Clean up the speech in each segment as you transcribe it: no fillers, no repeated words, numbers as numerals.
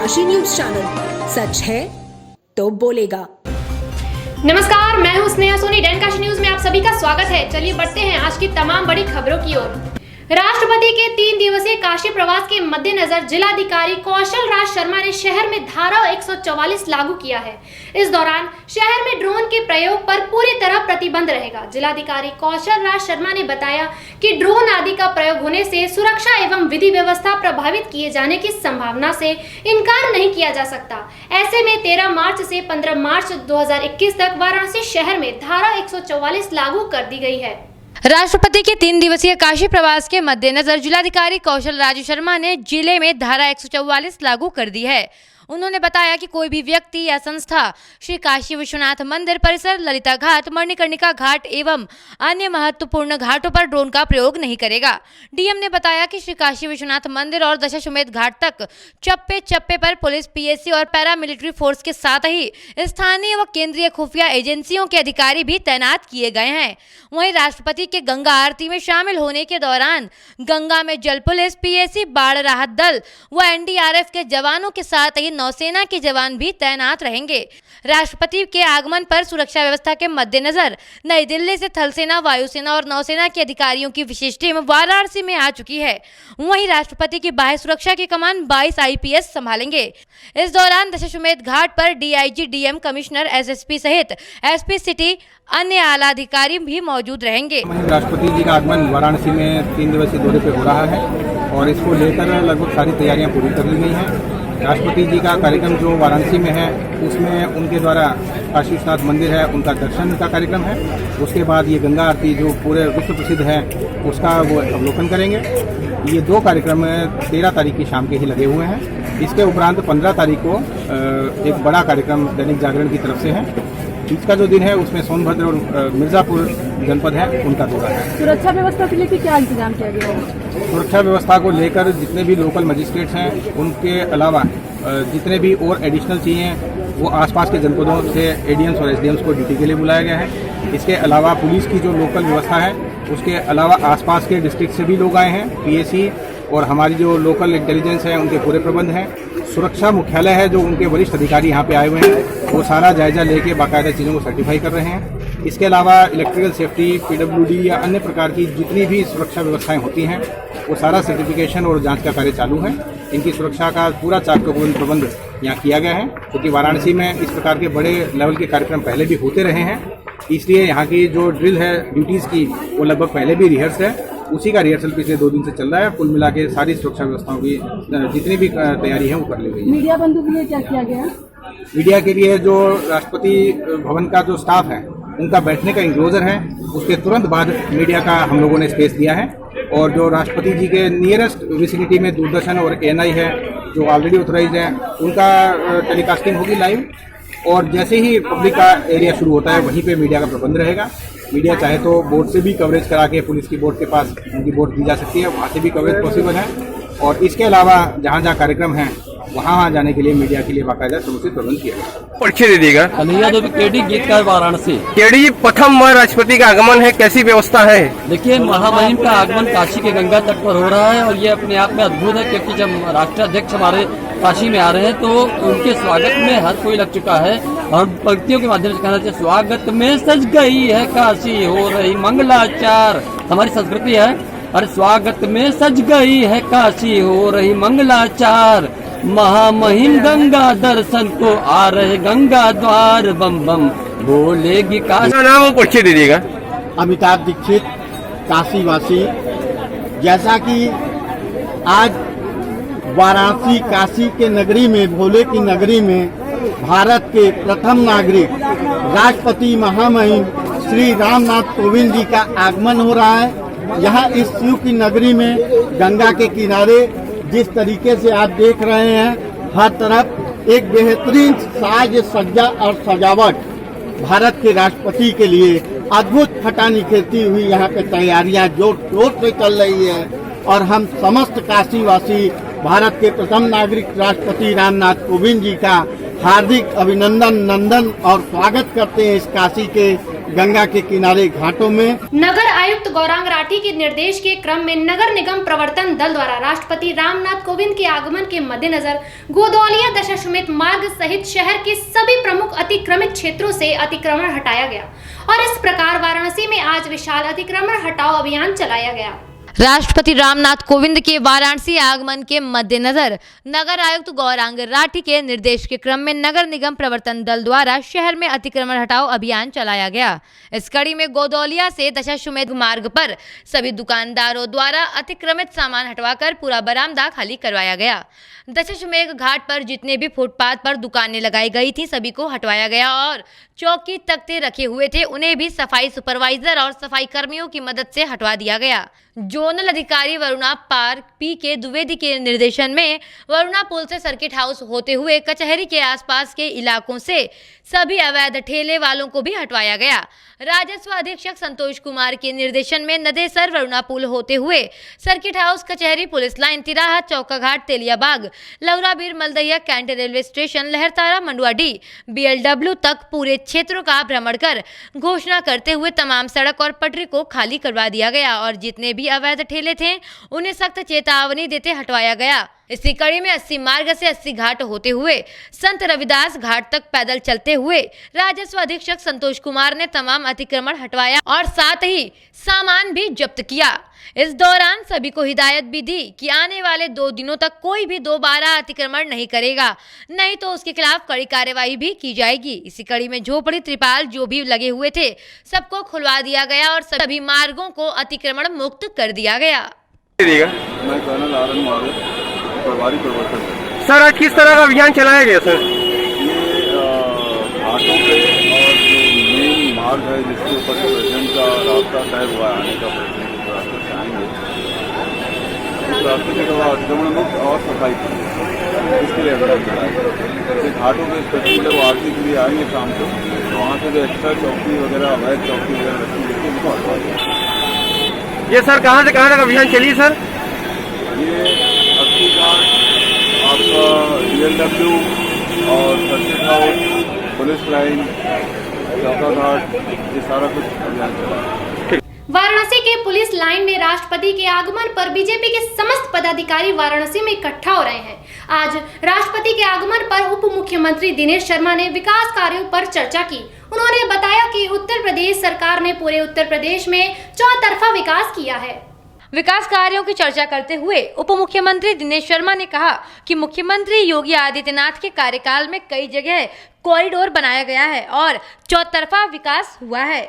Kashi news channel, सच है तो बोलेगा। नमस्कार, मैं हूं स्नेहा सोनी। डैन काशी न्यूज में आप सभी का स्वागत है। चलिए बढ़ते हैं आज की तमाम बड़ी खबरों की ओर। राष्ट्रपति के 3 दिवसीय काशी प्रवास के मद्देनजर जिलाधिकारी कौशल राज शर्मा ने शहर में धारा 144 लागू किया है। इस दौरान शहर में ड्रोन के प्रयोग पर पूरी तरह प्रतिबंध रहेगा। जिलाधिकारी कौशल राज शर्मा ने बताया कि ड्रोन आदि का प्रयोग होने से सुरक्षा एवं विधि व्यवस्था प्रभावित किए जाने की संभावना से इनकार नहीं किया जा सकता। ऐसे में 13 मार्च से 15 मार्च 2021 तक वाराणसी शहर में धारा 144 लागू कर दी गई है। राष्ट्रपति के 3 दिवसीय काशी प्रवास के मद्देनजर जिलाधिकारी कौशल राज शर्मा ने जिले में धारा 144 लागू कर दी है। उन्होंने बताया कि कोई भी व्यक्ति या संस्था श्री काशी विश्वनाथ मंदिर परिसर, ललिता घाट, मणिकर्णिका घाट एवं अन्य महत्वपूर्ण घाटों पर ड्रोन का प्रयोग नहीं करेगा। डीएम ने बताया कि श्री काशी विश्वनाथ मंदिर और दशाश्वमेध घाट तक चप्पे चप्पे पर पुलिस, पीएसी और पैरामिलिट्री फोर्स के साथ ही स्थानीय व केंद्रीय खुफिया एजेंसियों के अधिकारी भी तैनात किए गए हैं। वहीं राष्ट्रपति के गंगा आरती में शामिल होने के दौरान गंगा में जल पुलिस, पीएसी, बाढ़ राहत दल व एनडीआरएफ के जवानों के साथ ही नौसेना के जवान भी तैनात रहेंगे। राष्ट्रपति के आगमन पर सुरक्षा व्यवस्था के मद्देनजर नई दिल्ली से थल सेना, वायुसेना और नौसेना के अधिकारियों की विशेष टीम वाराणसी में आ चुकी है। वहीं राष्ट्रपति की बाह्य सुरक्षा की कमान 22 आईपीएस संभालेंगे। इस दौरान दशाश्वमेध घाट पर डीआईजी, डीएम, कमिश्नर, एसएसपी सहित एसपी सिटी, अन्य आला अधिकारी भी मौजूद रहेंगे। राष्ट्रपति जी का आगमन वाराणसी में 3 दिवसीय दौरे पे हो रहा है और इसको लेकर लगभग सारी तैयारियां पूरी कर ली गई हैं। राष्ट्रपति जी का कार्यक्रम जो वाराणसी में है उसमें उनके द्वारा काशी विश्वनाथ मंदिर है उनका दर्शन का कार्यक्रम है। उसके बाद ये गंगा आरती जो पूरे विश्व प्रसिद्ध है उसका वो अवलोकन करेंगे। ये 2 कार्यक्रम 13 तारीख की शाम के ही लगे हुए हैं। इसके उपरांत 15 तारीख को एक बड़ा कार्यक्रम दैनिक जागरण की तरफ से है। बीच का जो दिन है उसमें सोनभद्र और मिर्जापुर जनपद है उनका दौरा है। सुरक्षा व्यवस्था को लेकर क्या इंतजाम किया गया है? सुरक्षा व्यवस्था को लेकर जितने भी लोकल मजिस्ट्रेट्स हैं उनके अलावा जितने भी और एडिशनल चाहिए वो आसपास के जनपदों से एडीएम्स और एसडीएम्स को ड्यूटी के लिए बुलाया गया है। इसके अलावा पुलिस की जो लोकल व्यवस्था है उसके अलावा आसपास के डिस्ट्रिक्ट से भी लोग आए हैं। पीएसी और हमारी जो लोकल इंटेलिजेंस है उनके पूरे प्रबंध हैं। सुरक्षा मुख्यालय है जो उनके वरिष्ठ अधिकारी यहाँ पे आए हुए हैं वो सारा जायजा लेके बाकायदा चीज़ों को सर्टिफाई कर रहे हैं। इसके अलावा इलेक्ट्रिकल सेफ्टी, पीडब्ल्यूडी या अन्य प्रकार की जितनी भी सुरक्षा व्यवस्थाएं होती हैं वो सारा सर्टिफिकेशन और जांच का कार्य चालू है। इनकी सुरक्षा का पूरा चाकचौबंद प्रबंध यहाँ किया गया है क्योंकि वाराणसी में इस प्रकार के बड़े लेवल के कार्यक्रम पहले भी होते रहे हैं। इसलिए यहाँ की जो ड्रिल है ड्यूटीज़ की वो लगभग पहले भी रिहर्स है। उसी का रिहर्सल पिछले 2 दिन से चल रहा है। कुल मिला के सारी सुरक्षा व्यवस्थाओं की जितनी भी तैयारी है वो कर ली गई है। मीडिया बंधु के लिए क्या किया गया? मीडिया के लिए जो राष्ट्रपति भवन का जो स्टाफ है उनका बैठने का इंक्लोजर है उसके तुरंत बाद मीडिया का हम लोगों ने स्पेस दिया है। और जो राष्ट्रपति जी के नियरेस्ट विसिनिटी में दूरदर्शन और एएनआई है जो ऑलरेडी ऑथराइज है उनका टेलीकास्टिंग होगी लाइव। और जैसे ही पब्लिक का एरिया शुरू होता है वहीं पे मीडिया का प्रबंध रहेगा। मीडिया चाहे तो बोर्ड से भी कवरेज करा के पुलिस की बोर्ड के पास उनकी बोर्ड दी जा सकती है, वहाँ से भी कवरेज पॉसिबल है। और इसके अलावा जहाँ जहाँ कार्यक्रम है वहाँ जाने के लिए मीडिया के लिए बाकायदा समुचित प्रबंध किया गया। परिचय दे देगा। कन्हैया देवी केडी गीतकार वाराणसी। केडी जी, प्रथम राष्ट्रपति का आगमन है, कैसी व्यवस्था है? देखिए, महामहिम का आगमन काशी के गंगा तट पर हो रहा है और ये अपने आप में अद्भुत है क्योंकि जब राष्ट्राध्यक्ष हमारे काशी में आ रहे हैं तो उनके स्वागत में हर कोई लग चुका है। और पंक्तियों के माध्यम से कहना चाहिए, स्वागत में सज गई है काशी, हो रही मंगलाचार। हमारी संस्कृति है, अरे स्वागत में सज गई है काशी, हो रही मंगलाचार। महामहिम गंगा दर्शन को आ रहे गंगा द्वार, बम बम बोलेगी काशी। नाम परिचय दे देगा। अमिताभ दीक्षित, काशी वासी। जैसा कि आज वाराणसी काशी के नगरी में, भोले की नगरी में भारत के प्रथम नागरिक राष्ट्रपति महामहिम श्री रामनाथ कोविंद जी का आगमन हो रहा है। यहाँ इस शिव की नगरी में गंगा के किनारे जिस तरीके से आप देख रहे हैं हर तरफ एक बेहतरीन साज सज्जा और सजावट भारत के राष्ट्रपति के लिए अद्भुत फटा निखेरती हुई यहाँ पे तैयारियां जोर शोर से चल रही है। और हम समस्त काशीवासी भारत के प्रथम नागरिक राष्ट्रपति रामनाथ कोविंद जी का हार्दिक अभिनंदन, नंदन और स्वागत करते हैं इस काशी के गंगा के किनारे घाटों में। नगर आयुक्त गौरांग राठी के निर्देश के क्रम में नगर निगम प्रवर्तन दल द्वारा राष्ट्रपति रामनाथ कोविंद के आगमन के मद्देनजर गोदौलिया दशाश्वमेध मार्ग सहित शहर के सभी प्रमुख अतिक्रमित क्षेत्रों से अतिक्रमण हटाया गया और इस प्रकार वाराणसी में आज विशाल अतिक्रमण हटाओ अभियान चलाया गया। राष्ट्रपति रामनाथ कोविंद के वाराणसी आगमन के मद्देनजर नगर आयुक्त गौरांग राठी के निर्देश के क्रम में नगर निगम प्रवर्तन दल द्वारा शहर में अतिक्रमण हटाओ अभियान चलाया गया। इस कड़ी में गोदौलिया से दशाश्वमेध मार्ग पर सभी दुकानदारों द्वारा अतिक्रमित सामान हटवाकर पूरा बरामदा खाली करवाया गया। दशाश्वमेध घाट पर जितने भी फुटपाथ पर दुकानें लगाई गई थी सभी को हटवाया गया और चौकी तख्ते रखे हुए थे उन्हें भी सफाई सुपरवाइजर और सफाई कर्मियों की मदद से हटवा दिया गया। जोनल अधिकारी वरुणा पार पी के द्विवेदी के निर्देशन में वरुणा पुल से सर्किट हाउस होते हुए कचहरी के आसपास के इलाकों से सभी अवैध ठेले वालों को भी हटवाया गया। राजस्व अधीक्षक संतोष कुमार के निर्देशन में नदेसर वरुणा पुल होते हुए circuit house, Kachahari, police line, तिराहा, Chauka Ghat, Teliyabagh, Laurabir, Maldahiya, cantt railway station, Lahartara, Manduadih, BLW तक पूरे क्षेत्रों का भ्रमण कर घोषणा करते हुए तमाम सड़क और पटरी को खाली करवा दिया गया और जितने भी अवैध ठेले थे उन्हें सख्त चेतावनी देते हटवाया गया। इसी कड़ी में 80 मार्ग से 80 घाट होते हुए संत रविदास घाट तक पैदल चलते हुए राजस्व अधीक्षक संतोष कुमार ने तमाम अतिक्रमण हटवाया और साथ ही सामान भी जब्त किया। इस दौरान सभी को हिदायत भी दी कि आने वाले 2 दिनों तक कोई भी दोबारा अतिक्रमण नहीं करेगा, नहीं तो उसके खिलाफ कड़ी कार्रवाई भी की जाएगी। इसी कड़ी में झोपड़ी, त्रिपाल जो भी लगे हुए थे सबको खुलवा दिया गया और सभी मार्गों को अतिक्रमण मुक्त कर दिया गया। मैं कर्नल आरएन मारू, प्रभारी प्रवर्तन। सर आज किस तरह का अभियान चलाया गया सर? ये घाटों पे और जो मेन मार्ग है जिसके ऊपर से प्रेसिडेंट का रास्ता तय हुआ है आने का, प्रेसिडेंट के रास्ते से आएंगे, उस रास्ते के बाद अतिक्रमण मुक्त और सफाई इसके लिए अभियान चलाएंगे। घाटों पे स्पेशली वो आरती के लिए आएंगे शाम को, तो वहाँ से जो एक्स्ट्रा चौकी वगैरह, अवैध चौकी वगैरह रखी हुई थी उनको हटवा दिया। ये सर कहाँ से कहाँ तक अभियान चली सर? ये 80 घाट, आपका BLW और सर्किट हाउस, पुलिस लाइन, चौका घाट, ये सारा कुछ अभियान चला। वाराणसी के पुलिस लाइन में राष्ट्रपति के आगमन पर बीजेपी के समस्त पदाधिकारी वाराणसी में इकट्ठा हो रहे हैं। आज राष्ट्रपति के आगमन पर उप मुख्यमंत्री दिनेश शर्मा ने विकास कार्यों पर चर्चा की। उन्होंने बताया कि उत्तर प्रदेश सरकार ने पूरे उत्तर प्रदेश में चौतरफा विकास किया है। विकास कार्यों की चर्चा करते हुए उप मुख्यमंत्री दिनेश शर्मा ने कहा कि मुख्यमंत्री योगी आदित्यनाथ के कार्यकाल में कई जगह कॉरिडोर बनाया गया है और चौतरफा विकास हुआ है।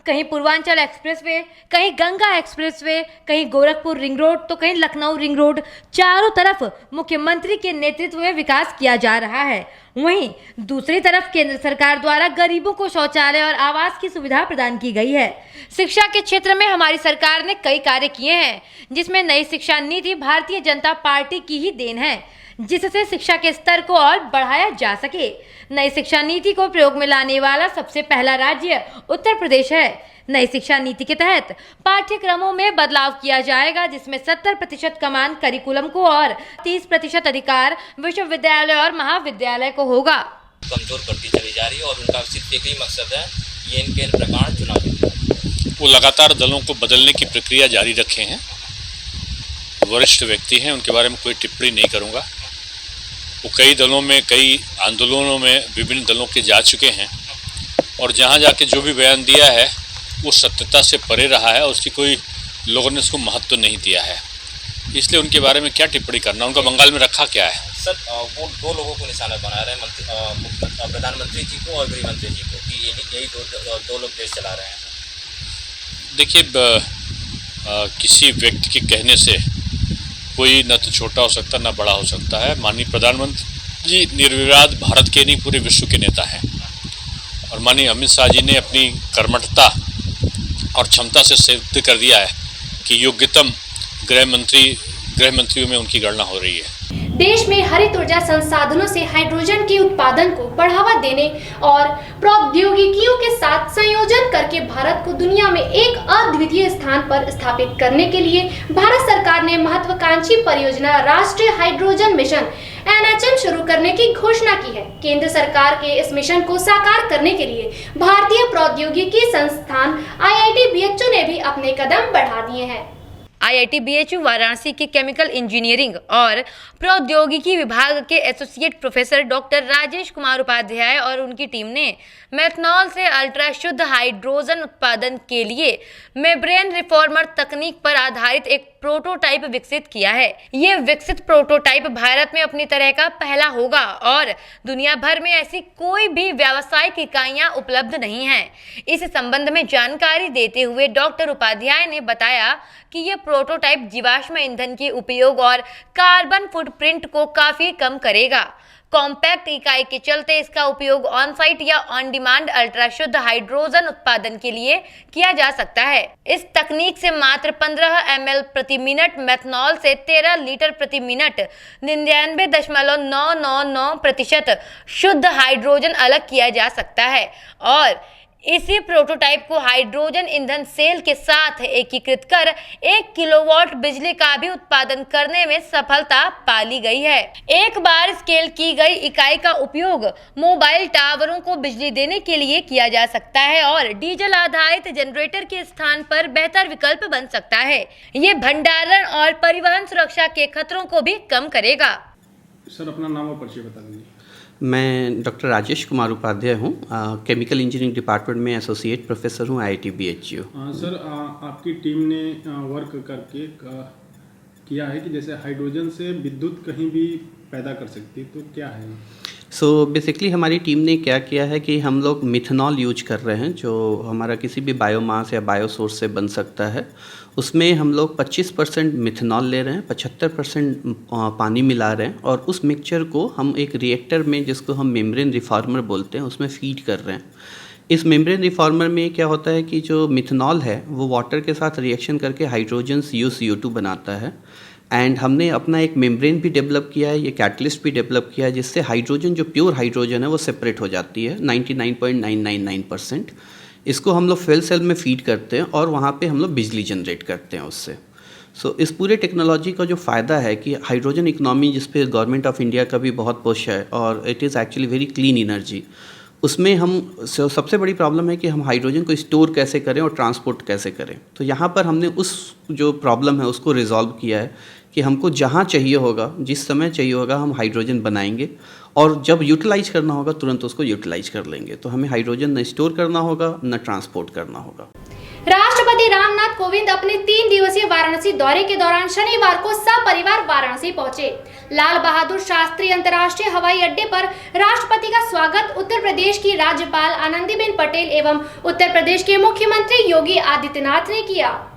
कहीं पूर्वांचल एक्सप्रेसवे, कहीं गंगा एक्सप्रेसवे, कहीं गोरखपुर रिंग रोड तो कहीं लखनऊ रिंग रोड, चारों तरफ मुख्यमंत्री के नेतृत्व में विकास किया जा रहा है। वहीं दूसरी तरफ केंद्र सरकार द्वारा गरीबों को शौचालय और आवास की सुविधा प्रदान की गई है। शिक्षा के क्षेत्र में हमारी सरकार ने कई कार्य किए हैं, जिसमें नई शिक्षा नीति भारतीय जनता पार्टी की ही देन है, जिससे शिक्षा के स्तर को और बढ़ाया जा सके। नई शिक्षा नीति को प्रयोग में लाने वाला सबसे पहला राज्य उत्तर प्रदेश है। नई शिक्षा नीति के तहत पाठ्यक्रमों में बदलाव किया जाएगा, जिसमें 70% कमान करिकुलम को और 30% अधिकार विश्वविद्यालय और महाविद्यालय को होगा। कमजोर करती चली जा रही है और उनका सिर्फ एक ही मकसद है, ये इनके प्रकार चुनाव। वो लगातार दलों को बदलने की प्रक्रिया जारी रखे हैं। वरिष्ठ व्यक्ति हैं, उनके बारे में कोई टिप्पणी नहीं करूंगा। वो कई दलों में, कई आंदोलनों में विभिन्न दलों के जा चुके हैं और जहां जाके जो भी बयान दिया है वो सत्यता से परे रहा है और उसकी कोई लोगों ने उसको महत्व नहीं दिया है। इसलिए उनके बारे में क्या टिप्पणी करना, उनका बंगाल में रखा क्या है। सर वो 2 लोगों को निशाना बना रहे हैं, प्रधानमंत्री जी को और गृह मंत्री जी को, कि यही दो लोग देश चला रहे हैं। देखिए, किसी व्यक्ति के कहने से कोई न तो छोटा हो सकता न बड़ा हो सकता है। माननीय प्रधानमंत्री जी निर्विवाद भारत के नहीं पूरे विश्व के नेता हैं और माननीय अमित शाह जी ने अपनी कर्मठता और क्षमता से सिद्ध कर दिया है कि योग्यतम गृह मंत्रियों में उनकी गणना हो रही है। देश में हरित ऊर्जा संसाधनों से हाइड्रोजन के उत्पादन को बढ़ावा देने और प्रौद्योगिकियों के साथ संयोजन करके भारत को दुनिया में एक अद्वितीय स्थान पर स्थापित करने के लिए भारत सरकार ने महत्वाकांक्षी परियोजना राष्ट्रीय हाइड्रोजन मिशन NHM शुरू करने की घोषणा की है। केंद्र सरकार के इस मिशन को साकार करने के लिए भारतीय प्रौद्योगिकी संस्थान IIT BHU ने भी अपने कदम बढ़ा दिए हैं। IIT BHU वाराणसी के केमिकल इंजीनियरिंग और प्रौद्योगिकी विभाग के associate professor doctor Rajesh Kumar Upadhyay और उनकी टीम ने मेथनॉल से अल्ट्रा शुद्ध हाइड्रोजन उत्पादन के लिए मेम्ब्रेन रिफॉर्मर तकनीक पर आधारित एक प्रोटोटाइप विकसित किया है। ये विकसित प्रोटोटाइप भारत में अपनी तरह का पहला होगा और दुनिया भर में ऐसी कोई भी व्यावसायिक इकाइयां उपलब्ध नहीं हैं। इस संबंध में जानकारी देते हुए डॉक्टर उपाध्याय ने बताया कि यह प्रोटोटाइप जीवाश्म ईंधन के उपयोग और कार्बन फुटप्रिंट को काफी कम करेगा। कॉम्पैक्ट इकाई के चलते इसका उपयोग ऑन साइट या ऑन डिमांड अल्ट्रा शुद्ध हाइड्रोजन उत्पादन के लिए किया जा सकता है। इस तकनीक से मात्र 15 ml प्रति मिनट मेथनॉल से 13 लीटर प्रति मिनट 99.999% शुद्ध हाइड्रोजन अलग किया जा सकता है और इसी प्रोटोटाइप को हाइड्रोजन ईंधन सेल के साथ एकीकृत कर 1 किलोवाट बिजली का भी उत्पादन करने में सफलता पा ली गई है। एक बार स्केल की गई इकाई का उपयोग मोबाइल टावरों को बिजली देने के लिए किया जा सकता है और डीजल आधारित जनरेटर के स्थान पर बेहतर विकल्प बन सकता है। ये भंडारण और परिवहन सुरक्षा के खतरों को भी कम करेगा। सर, अपना नाम और परिचय बता दीजिए। मैं डॉक्टर राजेश कुमार उपाध्याय हूँ, केमिकल इंजीनियरिंग डिपार्टमेंट में एसोसिएट प्रोफेसर हूँ IIT BHU। सर, आपकी टीम ने वर्क करके किया है कि जैसे हाइड्रोजन से विद्युत कहीं भी पैदा कर सकती है, तो क्या है? बेसिकली हमारी टीम ने क्या किया है कि हम लोग मिथनॉल यूज कर रहे हैं जो हमारा किसी भी बायोमास या बायोसोर्स से बन सकता है। उसमें हम लोग 25% मिथनॉल ले रहे हैं, 75% पानी मिला रहे हैं और उस मिक्सचर को हम एक रिएक्टर में, जिसको हम मेम्ब्रेन रिफॉर्मर बोलते हैं, उसमें फीड कर रहे हैं। इस मेम्ब्रेन रिफॉर्मर में क्या होता है कि जो मिथनॉल है वो वाटर के साथ रिएक्शन करके हाइड्रोजन CO2 बनाता है एंड हमने अपना एक मेम्ब्रेन भी डेवलप किया है, ये कैटलिस्ट भी डेवलप किया है जिससे हाइड्रोजन, जो प्योर हाइड्रोजन है, वो सेपरेट हो जाती है 99.999%। इसको हम लोग फ्यूल सेल में फीड करते हैं और वहाँ पे हम लोग बिजली जनरेट करते हैं उससे। इस पूरे टेक्नोलॉजी का जो फ़ायदा है कि हाइड्रोजन इकोनॉमी, जिस पे गवर्नमेंट ऑफ इंडिया का भी बहुत पुश है और it is actually very clean energy, उसमें हम सबसे बड़ी प्रॉब्लम है कि हम हाइड्रोजन को स्टोर कैसे करें और ट्रांसपोर्ट कैसे करें। तो यहाँ पर हमने उस जो प्रॉब्लम है उसको रिजॉल्व किया है कि हमको जहाँ चाहिए होगा, जिस समय चाहिए होगा, हम हाइड्रोजन बनाएंगे और जब यूटिलाइज करना होगा तुरंत उसको यूटिलाइज कर लेंगे। तो हमें हाइड्रोजन न स्टोर करना होगा न ट्रांसपोर्ट करना होगा। राष्ट्रपति रामनाथ कोविंद अपने 3 दिवसीय वाराणसी दौरे के दौरान शनिवार को सपरिवार वाराणसी पहुंचे। लाल बहादुर शास्त्री अंतर्राष्ट्रीय हवाई अड्डे पर राष्ट्रपति का स्वागत उत्तर प्रदेश की राज्यपाल आनंदीबेन पटेल एवं उत्तर प्रदेश के मुख्यमंत्री योगी आदित्यनाथ ने किया।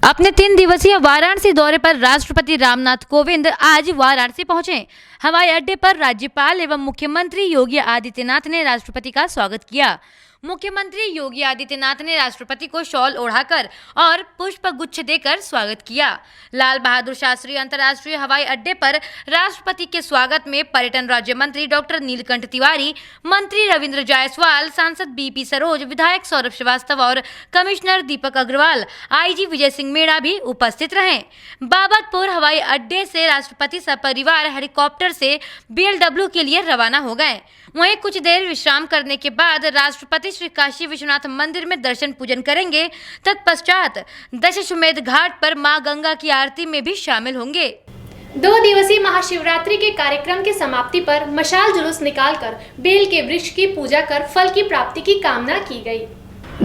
अपने 3 दिवसीय वाराणसी दौरे पर राष्ट्रपति रामनाथ कोविंद आज वाराणसी पहुंचे। हवाई अड्डे पर राज्यपाल एवं मुख्यमंत्री योगी आदित्यनाथ ने राष्ट्रपति का स्वागत किया। मुख्यमंत्री योगी आदित्यनाथ ने राष्ट्रपति को शॉल ओढ़ाकर और पुष्प गुच्छ देकर स्वागत किया। लाल बहादुर शास्त्री अंतर्राष्ट्रीय हवाई अड्डे पर राष्ट्रपति के स्वागत में पर्यटन राज्य मंत्री डॉक्टर नीलकंठ तिवारी, मंत्री रविंद्र जायसवाल, सांसद BP सरोज, विधायक सौरभ श्रीवास्तव और कमिश्नर दीपक अग्रवाल, IG विजय सिंह मीणा भी उपस्थित रहे। बाबतपुर हवाई अड्डे से राष्ट्रपति सपरिवार हेलीकॉप्टर से BLW के लिए रवाना हो गए। वहीं कुछ देर विश्राम करने के बाद राष्ट्रपति श्री काशी विश्वनाथ मंदिर में दर्शन पूजन करेंगे। तत्पश्चात दशाश्वमेध घाट पर मां गंगा की आरती में भी शामिल होंगे। 2 दिवसीय महाशिवरात्रि के कार्यक्रम की समाप्ति पर मशाल जुलूस निकालकर बेल के वृक्ष की पूजा कर फल की प्राप्ति की कामना की गई।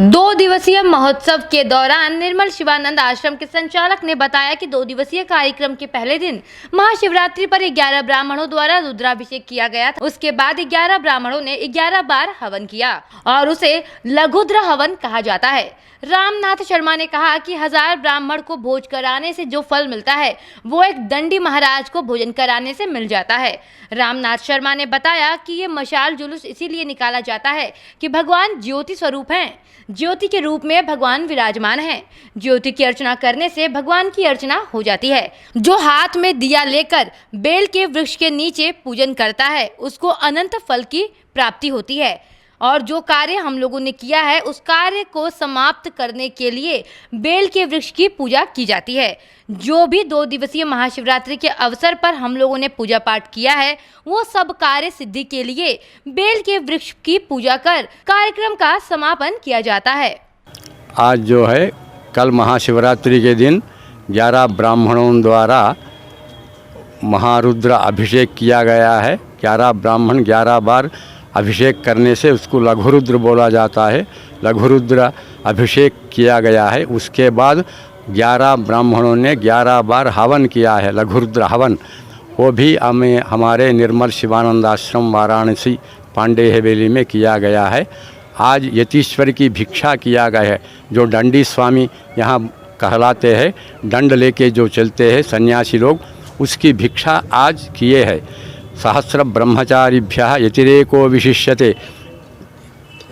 2 दिवसीय महोत्सव के दौरान निर्मल शिवानंद आश्रम के संचालक ने बताया कि 2 दिवसीय कार्यक्रम के पहले दिन महाशिवरात्रि पर 11 ब्राह्मणों द्वारा रुद्राभिषेक किया गया था। उसके बाद 11 ब्राह्मणों ने 11 बार हवन किया और उसे लघुद्र हवन कहा जाता है। रामनाथ शर्मा ने कहा कि 1000 ब्राह्मण को भोज कराने से जो फल मिलता है वो एक दंडी महाराज को भोजन कराने से मिल जाता है। रामनाथ शर्मा ने बताया कि ये मशाल जुलूस इसीलिए निकाला जाता है कि भगवान ज्योति स्वरूप हैं। ज्योति के रूप में भगवान विराजमान हैं। ज्योति की अर्चना करने से भगवान की अर्चना हो जाती है। जो हाथ में दिया लेकर बेल के वृक्ष के नीचे पूजन करता है उसको अनंत फल की प्राप्ति होती है। और जो कार्य हम लोगों ने किया है उस कार्य को समाप्त करने के लिए बेल के वृक्ष की पूजा की जाती है। जो भी 2 दिवसीय महाशिवरात्रि के अवसर पर हम लोगों ने पूजा पाठ किया है वो सब कार्य सिद्धि के लिए बेल के वृक्ष की पूजा कर कार्यक्रम का समापन किया जाता है। आज जो है कल महाशिवरात्रि के दिन 11 ब्राह्मणों द्वारा महारुद्र अभिषेक किया गया है। 11 ब्राह्मण 11 बार अभिषेक करने से उसको लघुरुद्र बोला जाता है। लघुरुद्र अभिषेक किया गया है। उसके बाद 11 ब्राह्मणों ने 11 बार हवन किया है, लघुरुद्र हवन। वो भी हमारे निर्मल शिवानंद आश्रम वाराणसी पांडे हवेली में किया गया है। आज यतीश्वर की भिक्षा किया गया है। जो दंडी स्वामी यहाँ कहलाते हैं, दंड लेके जो चलते हैं सन्यासी लोग, उसकी भिक्षा आज किए हैं। सहस्र ब्रह्मचारिभ्यः यतिरेको विशिष्यते।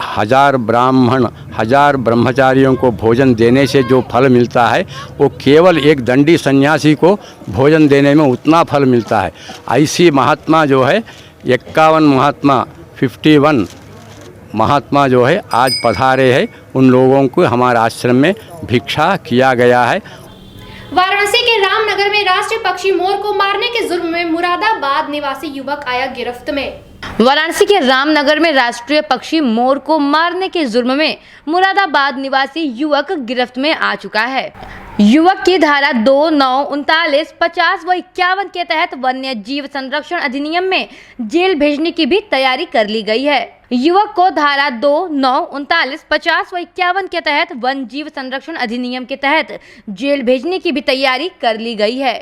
1000 ब्रह्मचारियों को भोजन देने से जो फल मिलता है वो केवल एक दंडी सन्यासी को भोजन देने में उतना फल मिलता है। ऐसी महात्मा जो है 51 महात्मा 51 महात्मा जो है आज पधारे हैं। उन लोगों को हमारे आश्रम में भिक्षा किया गया है। वाराणसी के रामनगर में राष्ट्रीय पक्षी मोर को मारने के जुर्म में मुरादाबाद निवासी युवक आया गिरफ्त में। वाराणसी के रामनगर में राष्ट्रीय पक्षी मोर को मारने के जुर्म में मुरादाबाद निवासी युवक गिरफ्त में आ चुका है। युवक की धारा 2, 9, 39, 50 व 51 के तहत वन्य जीव संरक्षण अधिनियम में जेल भेजने की भी तैयारी कर ली गई है। युवक को धारा 2, 9, 39, 50 व 51 के तहत वन्य जीव संरक्षण अधिनियम के तहत जेल भेजने की भी तैयारी कर ली गई है।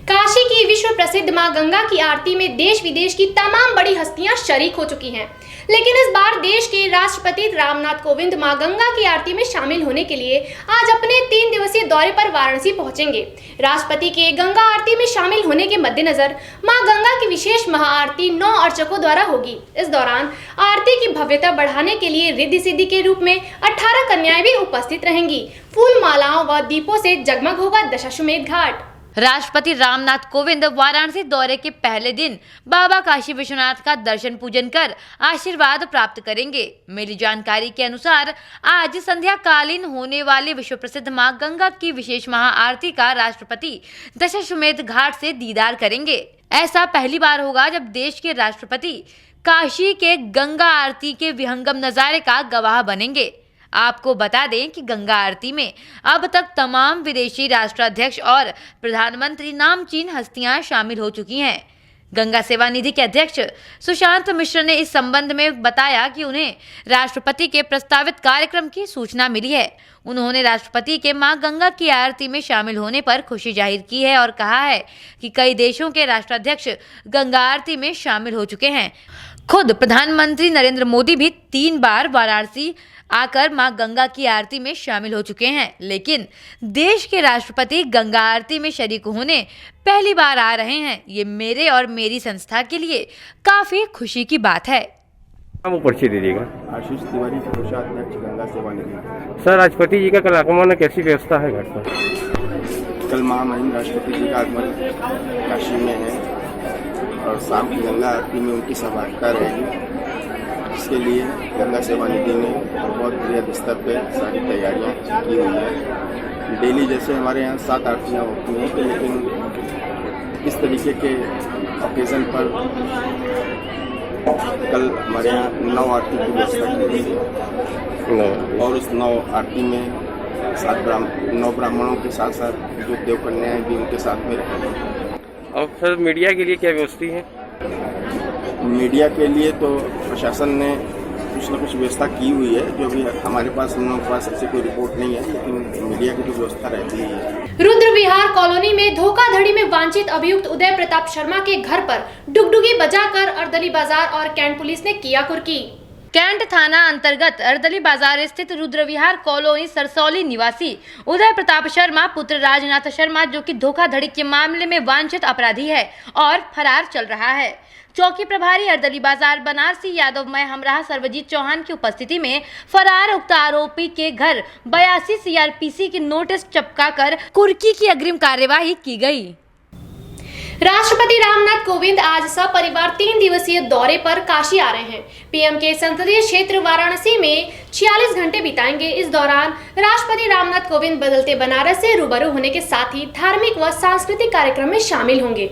काशी की विश्व प्रसिद्ध मां गंगा की आरती में देश विदेश की तमाम बड़ी हस्तियां शरीक हो चुकी हैं, लेकिन इस बार देश के राष्ट्रपति रामनाथ कोविंद मां गंगा की आरती में शामिल होने के लिए आज अपने 3 दिवसीय दौरे पर वाराणसी पहुंचेंगे। राष्ट्रपति के गंगा आरती में शामिल होने के मद्देनजर मां गंगा की विशेष महाआरती 9 अर्चकों द्वारा होगी। इस दौरान आरती की भव्यता बढ़ाने के लिए रिद्धि सिद्धि के रूप में 18 कन्याएं भी उपस्थित रहेंगी। फूल मालाओं व दीपों से जगमग होगा दशाश्वमेध घाट। राष्ट्रपति रामनाथ कोविंद वाराणसी दौरे के पहले दिन बाबा काशी विश्वनाथ का दर्शन पूजन कर आशीर्वाद प्राप्त करेंगे। मिली जानकारी के अनुसार आज संध्या कालीन होने वाली विश्व प्रसिद्ध मां गंगा की विशेष महाआरती का राष्ट्रपति दशाश्वमेध घाट से दीदार करेंगे। ऐसा पहली बार होगा जब देश के राष्ट्रपति काशी के गंगा आरती के विहंगम नजारे का गवाह बनेंगे। आपको बता दें कि गंगा आरती में अब तक तमाम विदेशी राष्ट्राध्यक्ष और प्रधानमंत्री नामचीन हस्तियां शामिल हो चुकी हैं। गंगा सेवा निधि के अध्यक्ष सुशांत मिश्र ने इस संबंध में बताया कि उन्हें राष्ट्रपति के प्रस्तावित कार्यक्रम की सूचना मिली है। उन्होंने राष्ट्रपति के मां गंगा की आरती में शामिल होने पर खुशी जाहिर की है और कहा है कि कई देशों के राष्ट्राध्यक्ष गंगा आरती में शामिल हो चुके हैं। खुद प्रधानमंत्री नरेंद्र मोदी भी 3 बार वाराणसी आकर मां गंगा की आरती में शामिल हो चुके हैं, लेकिन देश के राष्ट्रपति गंगा आरती में शरीक होने पहली बार आ रहे हैं। ये मेरे और मेरी संस्था के लिए काफी खुशी की बात है। नाम परिचय दीजिएगा। आशीष तिवारी, कोषाध्यक्ष गंगा सेवा निधि। सर, राष्ट्रपति जी का कल आगमन है, कैसी व्यवस्था है घर पर? कल महामहिम राष्ट्रपति जी का आगमन काशी में है और शाम की गंगा आरती में उनकी सहभागिता रहेगी। इसके लिए गंगा सेवा निधि ने बहुत बृहद स्तर पर सारी तैयारियां की हुई है। डेली जैसे हमारे यहाँ 7 आरतियाँ होती हैं, लेकिन इस तरीके के ओकेज़न पर कल हमारे यहाँ 9 आरती की व्यवस्था की गई है और उस 9 आरती में 9 ब्राह्मणों के साथ साथ जो देवकन्याएं भी उनके साथ में रहेंगे। और सर, मीडिया के लिए क्या व्यवस्था है? मीडिया के लिए तो प्रशासन ने कुछ न कुछ व्यवस्था की हुई है, जो भी हमारे पास हम लोगों के पास ऐसी कोई रिपोर्ट नहीं है, लेकिन मीडिया की तो व्यवस्था रहती है। रुद्र विहार कॉलोनी में धोखाधड़ी में वांछित अभियुक्त उदय प्रताप शर्मा के घर पर डुगडुगी बजाकर अर्दली बाजार और कैंट पुलिस ने किया कुर्की। कैंट थाना अंतर्गत अर्दली बाजार स्थित रुद्रविहार कॉलोनी सरसौली निवासी उदय प्रताप शर्मा पुत्र राजनाथ शर्मा, जो कि धोखाधड़ी के मामले में वांछित अपराधी है और फरार चल रहा है। चौकी प्रभारी अर्दली बाजार बनारसी यादवमय हमराह सर्वजीत चौहान की उपस्थिति में फरार उक्त आरोपी के घर 82 CRPC की नोटिस चिपकाकर कुर्की की अग्रिम कार्यवाही की गई। राष्ट्रपति रामनाथ कोविंद आज सपरिवार 3 दिवसीय दौरे पर काशी आ रहे हैं। पीएम के संसदीय क्षेत्र वाराणसी में 46 घंटे बिताएंगे। इस दौरान राष्ट्रपति रामनाथ कोविंद बदलते बनारस से रूबरू होने के साथ ही धार्मिक व सांस्कृतिक कार्यक्रम में शामिल होंगे।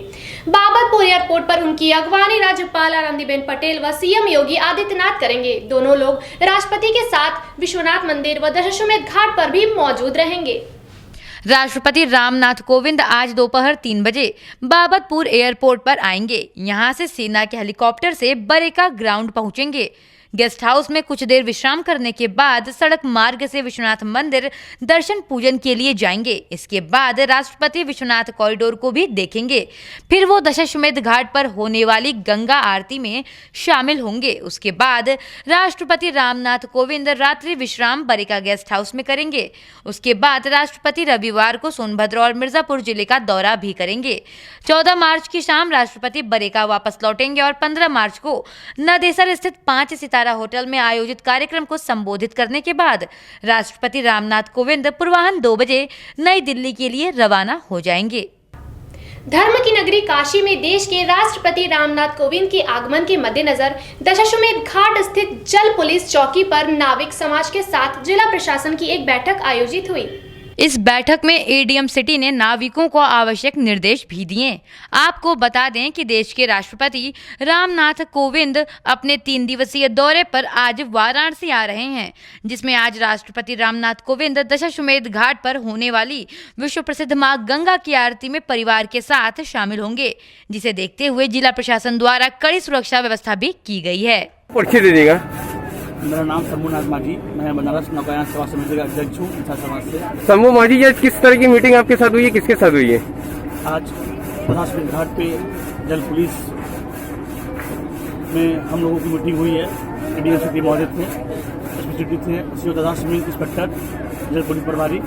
बाबतपुर एयरपोर्ट पर उनकी अगवानी राज्यपाल आनंदीबेन पटेल व सीएम योगी आदित्यनाथ करेंगे। दोनों लोग राष्ट्रपति के साथ विश्वनाथ मंदिर व दशाश्वमेध घाट पर भी मौजूद रहेंगे। राष्ट्रपति रामनाथ कोविंद आज दोपहर 3 बजे बाबतपुर एयरपोर्ट पर आएंगे। यहां से सेना के हेलीकॉप्टर से बरेका ग्राउंड पहुंचेंगे। गेस्ट हाउस में कुछ देर विश्राम करने के बाद सड़क मार्ग से विश्वनाथ मंदिर दर्शन पूजन के लिए जाएंगे। इसके बाद राष्ट्रपति विश्वनाथ कॉरिडोर को भी देखेंगे। फिर वो दशाश्वमेध घाट पर होने वाली गंगा आरती में शामिल होंगे। उसके बाद राष्ट्रपति रामनाथ कोविंद रात्रि विश्राम बरेका गेस्ट हाउस में करेंगे। उसके बाद राष्ट्रपति रविवार को सोनभद्र और मिर्जापुर जिले का दौरा भी करेंगे। 14 मार्च की शाम राष्ट्रपति बरेका वापस लौटेंगे और 15 मार्च को नदेसर स्थित 5 सितारा होटल में आयोजित कार्यक्रम को संबोधित करने के बाद राष्ट्रपति रामनाथ कोविंद पूर्वाह्न 2 बजे नई दिल्ली के लिए रवाना हो जाएंगे। धर्म की नगरी काशी में देश के राष्ट्रपति रामनाथ कोविंद के आगमन के मद्देनजर दशाश्वमेध घाट स्थित जल पुलिस चौकी पर नाविक समाज के साथ जिला प्रशासन की एक बैठक आयोजित हुई। इस बैठक में एडीएम सिटी ने नाविकों को आवश्यक निर्देश भी दिए। आपको बता दें कि देश के राष्ट्रपति रामनाथ कोविंद अपने 3 दिवसीय दौरे पर आज वाराणसी आ रहे हैं, जिसमें आज राष्ट्रपति रामनाथ कोविंद दशाश्वमेध घाट पर होने वाली विश्व प्रसिद्ध मां गंगा की आरती में परिवार के साथ शामिल होंगे, जिसे देखते हुए जिला प्रशासन द्वारा कड़ी सुरक्षा व्यवस्था भी की गई है। मेरा नाम शंभूनाथ माझी, मैं बनारस नौकायान सेवा समिति का अध्यक्ष हूँ समाज से। शंभू माझी जी, किस तरह की मीटिंग आपके साथ हुई है, किसके साथ हुई है? आज दशाश्वमेध घाट पे जल पुलिस में हम लोगों की मीटिंग हुई है। एडीएम सिटी मौजूद थे, एसपी सिटी थे, सीओ दशाश्वमेध इंस्पेक्टर, जल पुलिस प्रभारी।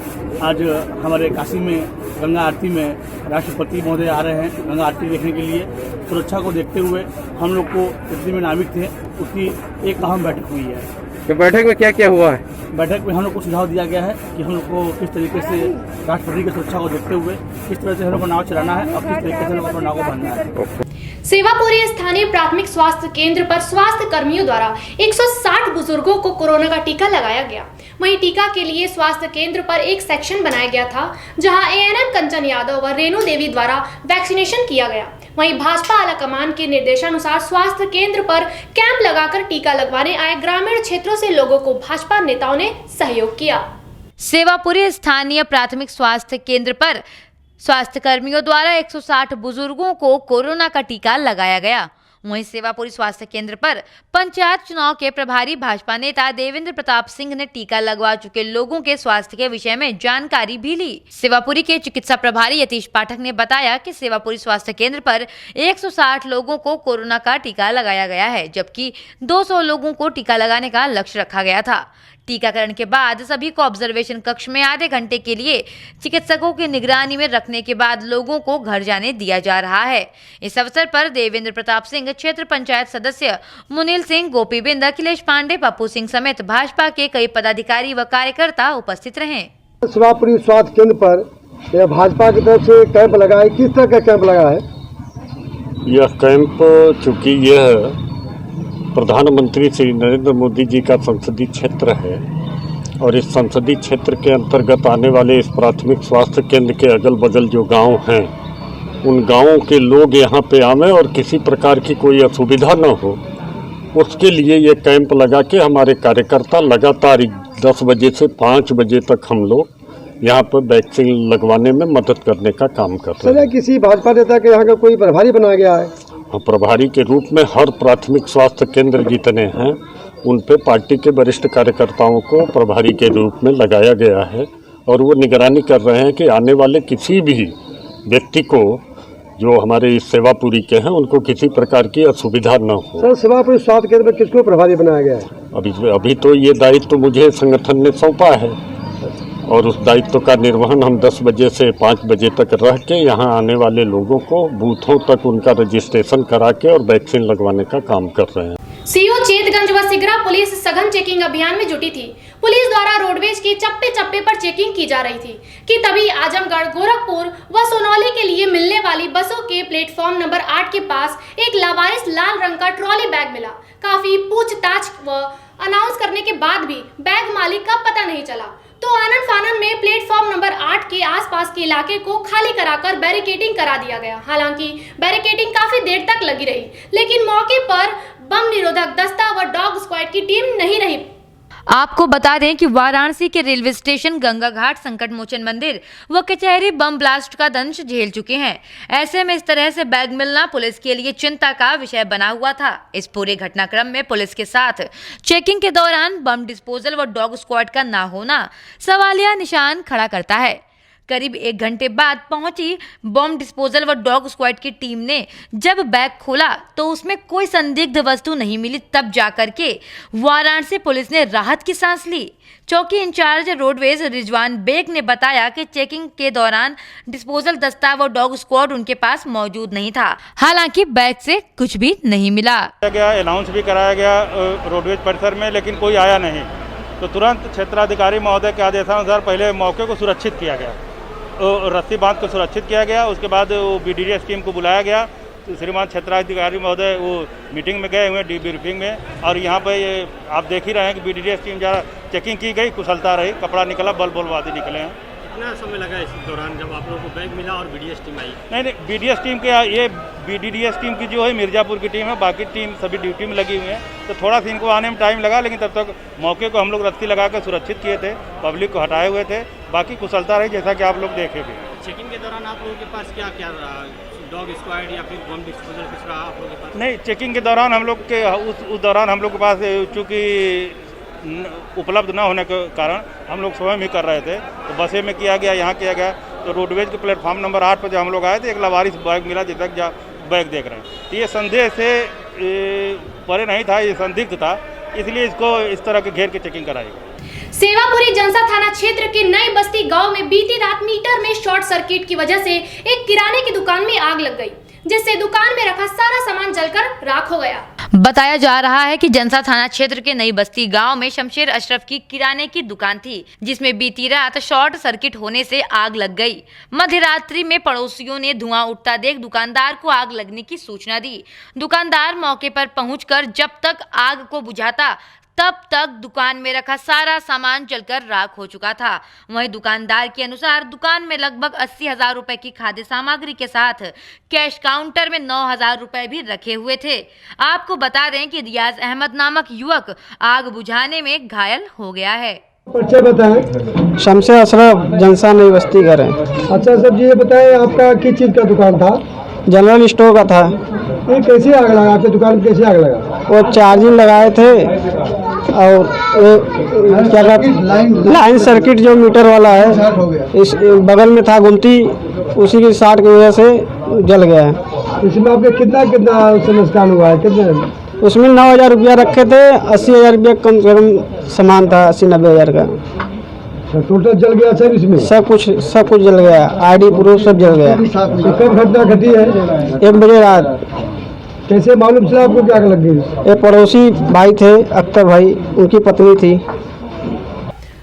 आज हमारे काशी में गंगा आरती में राष्ट्रपति महोदय आ रहे हैं गंगा आरती देखने के लिए। सुरक्षा को देखते हुए हम लोग को जितने भी नाविक थे उसकी एक अहम बैठक हुई है। तो बैठक में क्या क्या हुआ है? बैठक में हम लोग को सुझाव दिया गया है कि हम लोग को किस तरीके से राष्ट्रपति की सुरक्षा को देखते हुए किस तरह से हम लोग को नाव चलाना है और किस तरीके से हम लोग को नाव को बांधना है। सेवापुरी स्थानीय प्राथमिक स्वास्थ्य केंद्र पर स्वास्थ्य कर्मियों द्वारा 160 बुजुर्गों को कोरोना का टीका लगाया गया। वहीं टीका के लिए स्वास्थ्य केंद्र पर एक सेक्शन बनाया गया था, जहां एएनएम कंचन यादव व रेणु देवी द्वारा वैक्सीनेशन किया गया। वहीं भाजपा आला कमान के निर्देशानुसार स्वास्थ्य केंद्र पर कैंप लगाकर टीका लगवाने आए ग्रामीण क्षेत्रों से लोगों को भाजपा नेताओं ने सहयोग किया। सेवापुरी स्थानीय प्राथमिक स्वास्थ्य केंद्र पर स्वास्थ्य कर्मियों द्वारा 160 बुजुर्गों को कोरोना का टीका लगाया गया। वहीं सेवापुरी स्वास्थ्य केंद्र पर पंचायत चुनाव के प्रभारी भाजपा नेता देवेंद्र प्रताप सिंह ने टीका लगवा चुके लोगों के स्वास्थ्य के विषय में जानकारी भी ली। सेवापुरी के चिकित्सा प्रभारी यतीश पाठक ने बताया कि सेवापुरी स्वास्थ्य केंद्र पर 160 लोगों को कोरोना का टीका लगाया गया है, जबकि 200 लोगों को टीका लगाने का लक्ष्य रखा गया था। टीकाकरण के बाद सभी को ऑब्जर्वेशन कक्ष में आधे घंटे के लिए चिकित्सकों की निगरानी में रखने के बाद लोगों को घर जाने दिया जा रहा है। इस अवसर पर देवेंद्र प्रताप सिंह, क्षेत्र पंचायत सदस्य मुनील सिंह, गोपी बिंद, अखिलेश पांडे, पप्पू सिंह समेत भाजपा के कई पदाधिकारी व कार्यकर्ता उपस्थित रहे। सेवापुरी स्वास्थ्य केंद्र पर भाजपा की तरफ से कैंप लगा है। किस तरह का कैंप लगा है? यह कैंप चूँकि यह प्रधानमंत्री श्री नरेंद्र मोदी जी का संसदीय क्षेत्र है और इस संसदीय क्षेत्र के अंतर्गत आने वाले इस प्राथमिक स्वास्थ्य केंद्र के अगल बगल जो गांव हैं, उन गांवों के लोग यहां पे आवें और किसी प्रकार की कोई असुविधा न हो, उसके लिए ये कैंप लगा के हमारे कार्यकर्ता लगातार 10 बजे से 5 बजे तक हम लोग यहाँ पर वैक्सीन लगवाने में मदद करने का काम कर रहे हैं। किसी भाजपा नेता के यहाँ का कोई प्रभारी बनाया गया है? प्रभारी के रूप में हर प्राथमिक स्वास्थ्य केंद्र जितने हैं उन पे पार्टी के वरिष्ठ कार्यकर्ताओं को प्रभारी के रूप में लगाया गया है और वो निगरानी कर रहे हैं कि आने वाले किसी भी व्यक्ति को जो हमारे इस सेवापुरी के हैं उनको किसी प्रकार की असुविधा न हो। सर, सेवापुरी स्वास्थ्य केंद्र में किसको प्रभारी बनाया गया है? अभी तो ये दायित्व मुझे संगठन ने सौंपा है और उस दायित्व का निर्वहन हम 10 बजे से 5 बजे तक रह के यहाँ आने वाले लोगों को बूथों तक उनका रजिस्ट्रेशन करा के और वैक्सीन लगवाने का काम कर रहे हैं। सीओ चेतगंज व सिगरा पुलिस सघन चेकिंग अभियान में जुटी थी। पुलिस द्वारा रोडवेज की चप्पे चप्पे पर चेकिंग की जा रही थी कि तभी आजमगढ़, गोरखपुर व सोनौली के लिए मिलने वाली बसों के प्लेटफॉर्म नंबर 8 के पास एक लावारिस लाल रंग का ट्रॉली बैग मिला। काफी पूछताछ व अनाउंस करने के बाद भी बैग मालिक का पता नहीं चला, तो आनन फानन में प्लेटफॉर्म नंबर 8 के आसपास के इलाके को खाली कराकर बैरिकेडिंग करा दिया गया। हालांकि बैरिकेडिंग काफी देर तक लगी रही, लेकिन मौके पर बम निरोधक दस्ता व डॉग स्क्वाड की टीम नहीं रही। आपको बता दें कि वाराणसी के रेलवे स्टेशन, गंगा घाट, संकट मोचन मंदिर व कचहरी बम ब्लास्ट का दंश झेल चुके हैं। ऐसे में इस तरह से बैग मिलना पुलिस के लिए चिंता का विषय बना हुआ था। इस पूरे घटनाक्रम में पुलिस के साथ चेकिंग के दौरान बम डिस्पोजल व डॉग स्क्वाड का ना होना सवालिया निशान खड़ा करता है। करीब 1 घंटे बाद पहुंची बम डिस्पोजल व डॉग स्क्वाड की टीम ने जब बैग खोला तो उसमें कोई संदिग्ध वस्तु नहीं मिली। तब जाकर के वाराणसी पुलिस ने राहत की सांस ली। चौकी इंचार्ज रोडवेज रिजवान बेग ने बताया कि चेकिंग के दौरान डिस्पोजल दस्ता व डॉग स्क्वाड उनके पास मौजूद नहीं था। हालांकि बैग से कुछ भी नहीं मिला। अनाउंस भी कराया गया रोडवेज परिसर में, लेकिन कोई आया नहीं, तो तुरंत क्षेत्राधिकारी महोदय के आदेशानुसार पहले मौके को सुरक्षित किया गया, रस्सी बांध को सुरक्षित किया गया। उसके बाद वो BDDS टीम को बुलाया गया। तो श्रीमान क्षेत्राधिकारी महोदय वो मीटिंग में गए हुए डीब्रीफिंग में, और यहाँ पे आप देख ही रहे हैं कि BDDS टीम जरा चेकिंग की गई, कुशलता रही, कपड़ा निकला, बल्ब आदि निकले हैं। कितना समय लगा इस दौरान जब आप लोगों को बैग मिला और BDS टीम आई? नहीं, BDS टीम के ये BDDS टीम की जो है मिर्ज़ापुर की टीम है, बाकी टीम सभी ड्यूटी में लगी हुई है, तो थोड़ा सा इनको आने में टाइम लगा, लेकिन तब तक मौके को हम लोग रस्सी लगा कर सुरक्षित किए थे, पब्लिक को हटाए हुए थे। बाकी कुशलता रही, जैसा कि आप लोग देखे भी। चेकिंग के दौरान आप लोगों के पास क्या क्या रहा? डॉग स्क्वाड या फिर बम डिस्पोजल कुछ रहा आप लोगों के पास? नहीं, चेकिंग के दौरान हम लोग के उस दौरान हम लोग के पास चूँकि उपलब्ध न होने के कारण हम लोग स्वयं ही कर रहे थे, तो बसे में किया गया, यहाँ किया गया। तो रोडवेज के प्लेटफॉर्म नंबर 8 पर जब हम लोग आए थे, एक लावारिस बैग मिला, जिस तक बैग देख रहे हैं। तो ये संदेह से परे नहीं था, ये संदिग्ध था, इसलिए इसको इस तरह के घेर के चेकिंग कराई गई। सेवापुरी जनसा थाना क्षेत्र के नई बस्ती गांव में बीती रात मीटर में शॉर्ट सर्किट की वजह से एक किराने की दुकान में आग लग गई, जिससे दुकान में रखा सारा सामान जलकर राख हो गया। बताया जा रहा है कि जनसा थाना क्षेत्र के नई बस्ती गांव में शमशेर अशरफ की किराने की दुकान थी, जिसमें बीती रात शॉर्ट सर्किट होने से आग लग गई। मध्यरात्रि में पड़ोसियों ने धुआं उठता देख दुकानदार को आग लगने की सूचना दी। दुकानदार मौके पर पहुंचकर जब तक आग को बुझाता तब तक दुकान में रखा सारा सामान जलकर राख हो चुका था। वहीं दुकानदार के अनुसार दुकान में लगभग 80,000 रुपए की खाद्य सामग्री के साथ कैश काउंटर में 9,000 रुपए भी रखे हुए थे। आपको बता दें कि रियाज अहमद नामक युवक आग बुझाने में घायल हो गया है। परिचय बताएं। शमशेर अशरफ, जनसा नई बस्ती घर है। अच्छा सर जी, ये बताएं आपका किस चीज़ का दुकान था? जनरल स्टोर का था। ये कैसे आग लगा? आपकी दुकान पे कैसे आग लगा? वो चार्जिंग लगाए थे और क्या कहते लाइन सर्किट जो मीटर वाला है इस बगल में था गुमती, उसी की शॉर्ट की वजह से जल गया है। इसमें आपके कितना नुकसान हुआ है? कितने? उसमें 9,000 रुपया रखे थे, 80,000 रुपया कम से कम सामान था, 80-90,000 का। टोटल जल गया सर? इसमें सब कुछ जल गया, ID प्रूफ सब जल गया। कब घटना घटी है? 1 बजे रात। कैसे मालूम चला आपको क्या आग लग गई? एक पड़ोसी भाई थे, अख्तर भाई, उनकी पत्नी थी।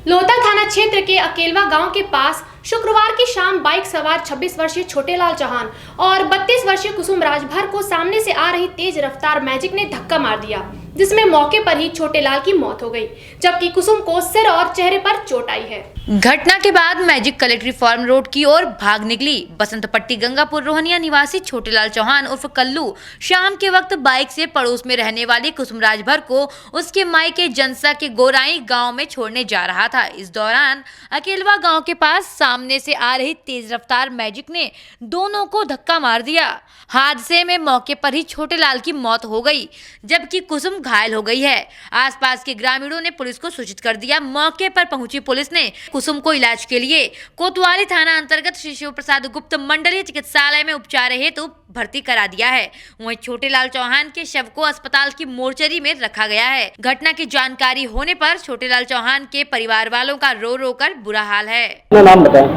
लोहता थाना क्षेत्र के अकेलवा गांव के पास शुक्रवार की शाम बाइक सवार 26 वर्षीय छोटेलाल चौहान और 32 वर्षीय कुसुम राजभर को सामने से आ रही तेज रफ्तार मैजिक ने धक्का मार दिया, जिसमें मौके पर ही छोटेलाल की मौत हो गई, जबकि कुसुम को सिर और चेहरे पर चोट आई है। घटना के बाद मैजिक कलेक्ट्री फार्म रोड की ओर भाग निकली। बसंत पट्टी गंगापुर रोहनिया निवासी छोटेलाल चौहान उर्फ कल्लू शाम के वक्त बाइक से पड़ोस में रहने वाली कुसुम राजभर को उसके मायके जनसा के गोराई गांव में छोड़ने जा रहा था। इस दौरान अकेलवा गांव के पास सामने से आ रही तेज रफ्तार मैजिक ने दोनों को धक्का मार दिया। हादसे में मौके पर ही छोटेलाल की मौत हो गई, जबकि कुसुम घायल हो गई है। आसपास के ग्रामीणों ने पुलिस को सूचित कर दिया। मौके पर पहुंची पुलिस ने कुसुम को इलाज के लिए कोतवाली थाना अंतर्गत श्री शिव प्रसाद गुप्त मंडलीय चिकित्सालय में उपचार हेतु भर्ती करा दिया है। वहीं छोटेलाल चौहान के शव को अस्पताल की मोर्चरी में रखा गया है। घटना की जानकारी होने पर छोटेलाल चौहान के परिवार वालों का रो रो कर बुरा हाल है। नाम बताएं।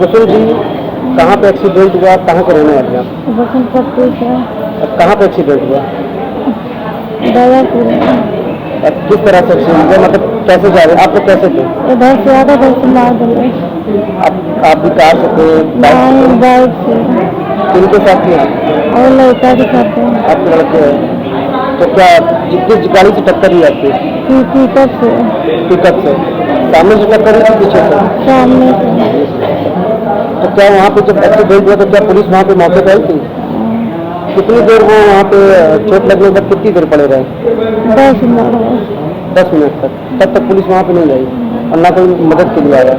कुसुम जी, कहाँ पे एक्सीडेंट हुआ, कहाँ के रहने वाले हैं? कहाँ पे एक्सीडेंट हुआ? किस तरह से एक्सीडेंट हुआ, मतलब कैसे जा रहे, आप लोग कैसे थे? इधर से आधा इधर से मार दिए। आप भी कार से थे? बाइक से। किनके साथ थे? और लड़का के साथ थे। आपके लड़के हैं? तो क्या किस गाड़ी से टक्कर हुई आपकी? पिकअप से। पिकअप से सामने से टक्कर हुई, पीछे से? सामने से। तो क्या वहाँ पे जब एक्सीडेंट हुआ तो क्या पुलिस वहाँ पे मौके पर आई थी? कितनी देर वो वहाँ पे चोट लगने के बाद कितनी देर पड़े रहे? 10 मिनट। 10 मिनट तक। तब तक पुलिस वहाँ पे नहीं आई और ना कोई मदद के लिए आया?